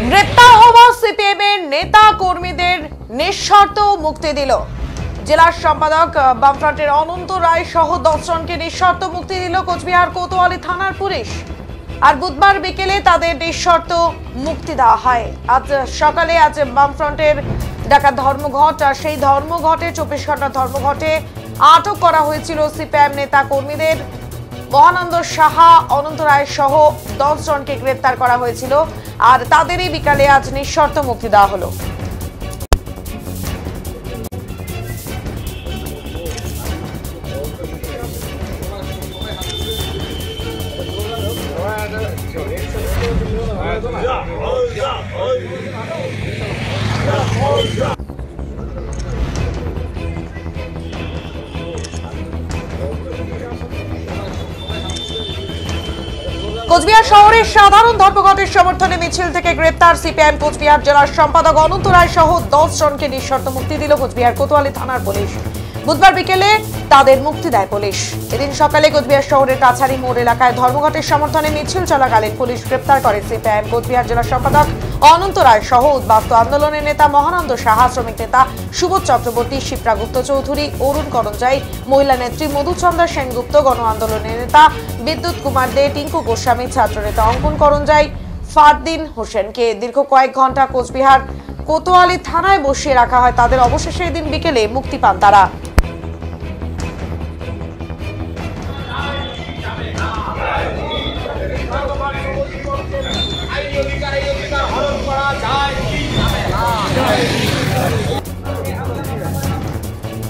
গ্রেপ্তার হওয়া সিপিএমের নেতা কর্মীদের নিঃশর্ত মুক্তি দিল জেলা সম্পাদক বামফ্রন্টের অনন্ত রায় সহ 10 জনকে নিঃশর্ত মুক্তি দিল কোচবিহার কোতোয়ালি থানার পুলিশ। আর বুধবার বিকেলে তাদের নিঃশর্ত মুক্তি দেওয়া হয়। আজ সকালে বামফ্রন্টের ডাকা ধর্মঘট, আর সেই ধর্মঘটে 24 ঘন্টা ধর্মঘটে আটক করা হয়েছিল সিপিএম নেতা কর্মীদের। মহানন্দ সাহা, অনন্ত রায় সহ 10 জনকে গ্রেপ্তার করা হয়েছিল, আর তাদেরই বিকালে আজ নিঃশর্ত মুক্তি দেওয়া হলো। কোচবিহার শহরের সাধারণ ধর্মঘটের সমর্থনে মিছিল থেকে গ্রেপ্তার সিপিএম কোচবিহার জেলার সম্পাদক অনন্ত রায় সহ 10 জনকে নিঃশর্ত মুক্তি দিল কোচবিহার কোতোয়ালি থানার পুলিশ। বুধবার বিকেলে তাদের মুক্তি দেয় পুলিশ। এদিন সকালে কোচবিহার শহরের কাছারি মোড় এলাকায় ধর্মঘটের সমর্থনে মিছিল চলাকালীন পুলিশ গ্রেপ্তার করে সিপিএম কোচবিহার জেলার সম্পাদক অনন্ত রায় সহ উদ্বাস্তু আন্দোলনের নেতা মহানন্দ সাহা, শ্রমিক নেতা সুবোধ চক্রবর্তী, শিপ্রা গুপ্ত চৌধুরী, অরুণ করঞ্জাই, মহিলা নেত্রী মধুচন্দ্রা সেনগুপ্ত, গণ আন্দোলনের নেতা বিদ্যুৎ কুমার দে, টিঙ্কু গোস্বামী, ছাত্র নেতা অঙ্কন করঞ্জাই, ফারদিন হোসেনকে দীর্ঘ কয়েক ঘন্টা কোচবিহার কোতোয়ালি থানায় বসিয়ে রাখা হয়। তাদের অবশেষে এদিন বিকেলে মুক্তি পান তারা।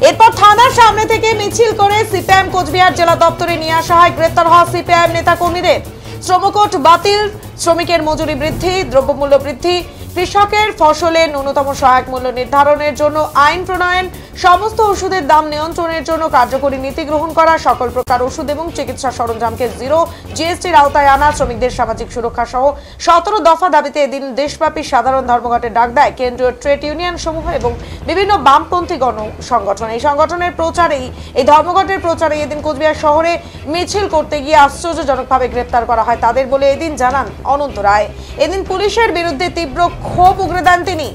এরপর থানার সামনে থেকে মিছিল করে সিপিএম কোচবিহার জেলা দপ্তরে নিয়ে আসা হয় গ্রেপ্তার হওয়া সিপিএম নেতা কর্মীদের। শ্রমকোট বাতিল, শ্রমিকের মজুরি বৃদ্ধি, দ্রব্যমূল্য বৃদ্ধি, কৃষকের ফসলের ন্যূনতম সহায়ক মূল্য নির্ধারণের জন্য আইন প্রণয়ন, সমস্ত ওষুধের দাম নিয়ন্ত্রণের জন্য কার্যকরী নীতি গ্রহণ করা, সকল প্রকার ওষুধ এবং চিকিৎসা সরঞ্জামকে জিরো জিএসটির আওতায় আনা, শ্রমিকদের সামাজিক সুরক্ষা সহ 17 দফা দাবিতে এদিন দেশব্যাপী সাধারণ ধর্মঘটের ডাক দেয় কেন্দ্রীয় ট্রেড ইউনিয়ন সমূহ এবং বিভিন্ন বামপন্থী গণ সংগঠন। এই সংগঠনের প্রচারেই, এই ধর্মঘটের প্রচারে এদিন কোচবিহার শহরে মিছিল করতে গিয়ে আশ্চর্যজনকভাবে গ্রেপ্তার করা হয় তাদের বলে এদিন জানান অনন্ত রায়। এদিন পুলিশের বিরুদ্ধে তীব্র ক্ষোভ উগরে দেন তিনি।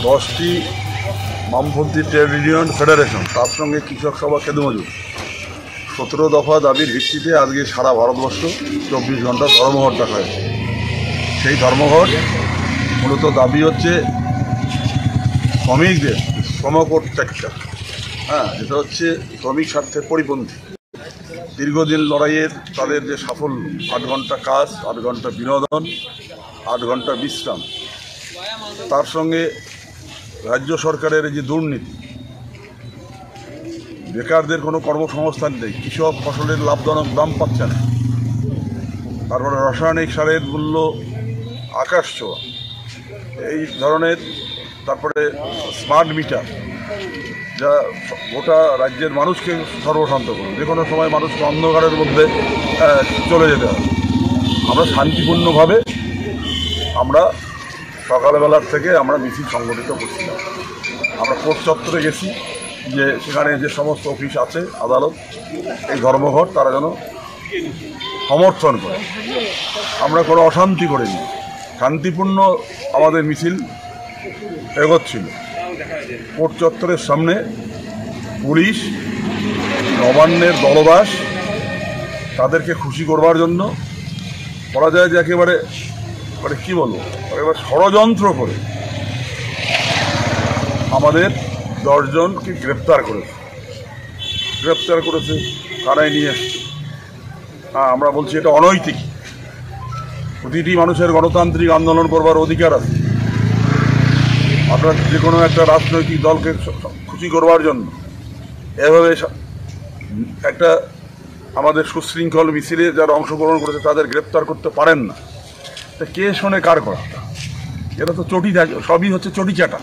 10টি বামপন্থী ট্রেড ইউনিয়ন ফেডারেশন, তার সঙ্গে কৃষক সভা খেদমজুর 17 দফা দাবির ভিত্তিতে আজকে সারা ভারতবর্ষ 24 ঘন্টা ধর্মঘট ডাকা হয়েছে। সেই ধর্মঘট মূলত দাবি হচ্ছে শ্রমিকদের শ্রমকোট ত্যাগটা, এটা হচ্ছে শ্রমিক স্বার্থের পরিপন্থী। দীর্ঘদিন লড়াইয়ের তাদের যে সাফল্য, 8 ঘন্টা কাজ, 8 ঘন্টা বিনোদন, 8 ঘন্টা বিশ্রাম, তার সঙ্গে রাজ্য সরকারের যে দুর্নীতি, বেকারদের কোনো কর্মসংস্থান নেই, কৃষক ফসলের লাভজনক দাম পাচ্ছে না, তারপরে রাসায়নিক সারের মূল্য আকাশ ছোঁয়া, এই ধরনের, তারপরে স্মার্ট মিটার যা গোটা রাজ্যের মানুষকে সর্বশান্ত করবে, যে কোনো সময় মানুষকে অন্ধকারের মধ্যে চলে যেতে হবে। আমরা শান্তিপূর্ণভাবে আমরা সকালবেলার থেকে আমরা মিছিল সংগঠিত করছিলাম। আমরা কোর্ট চত্বরে গেছি, যে সেখানে যে সমস্ত অফিস আছে, আদালত, এই ধর্মঘট তারা যেন সমর্থন করে। আমরা কোনো অশান্তি করিনি, শান্তিপূর্ণ আমাদের মিছিল এগোচ্ছিল। কোর্ট চত্বরের সামনে পুলিশ নবান্নের দলদাস তাদেরকে খুশি করবার জন্য বলা যায় যে একেবারে মানে কী বলবো, একেবারে ষড়যন্ত্র করে আমাদের 10 জনকে গ্রেপ্তার করেছে, থানায় নিয়ে এসছে। আমরা বলছি এটা অনৈতিক। প্রতিটি মানুষের গণতান্ত্রিক আন্দোলন করবার অধিকার আছে। আপনার যে কোনো একটা রাজনৈতিক দলকে খুশি করবার জন্য এভাবে একটা আমাদের সুশৃঙ্খল মিছিলে যারা অংশগ্রহণ করেছে তাদের গ্রেপ্তার করতে পারেন না। তা কে শোনে কার কথা? এটা তো চটি থাকে, সবই হচ্ছে চটি চাটা।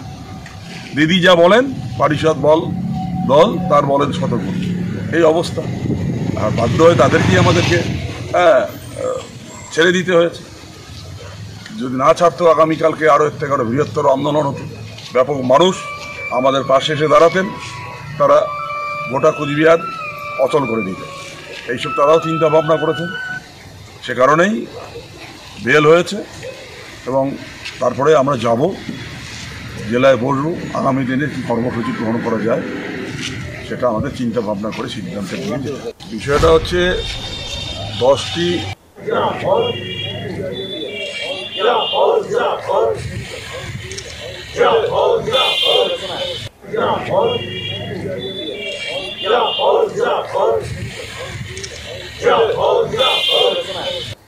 দিদি যা বলেন পারিষদ দল তার বলেন শতগুণ, এই অবস্থা। আর বাধ্য হয়ে তাদেরকেই আমাদেরকে ছেড়ে দিতে হয়েছে। যদি না ছাড়তো আগামীকালকে আরও এর থেকে আরও বৃহত্তর আন্দোলন হতো, ব্যাপক মানুষ আমাদের পাশে এসে দাঁড়াতেন, তারা গোটা কুচবিহার অচল করে দিত। এইসব তারাও চিন্তা ভাবনা করেছেন, সে কারণেই বেল হয়েছে। এবং তারপরে আমরা যাব, জেলায় বসবো, আগামী দিনে কী কর্মসূচি গ্রহণ করা যায় সেটা আমাদের চিন্তা ভাবনা করে সিদ্ধান্ত নিয়ে যেতে হবে। বিষয়টা হচ্ছে 10টি Yeah.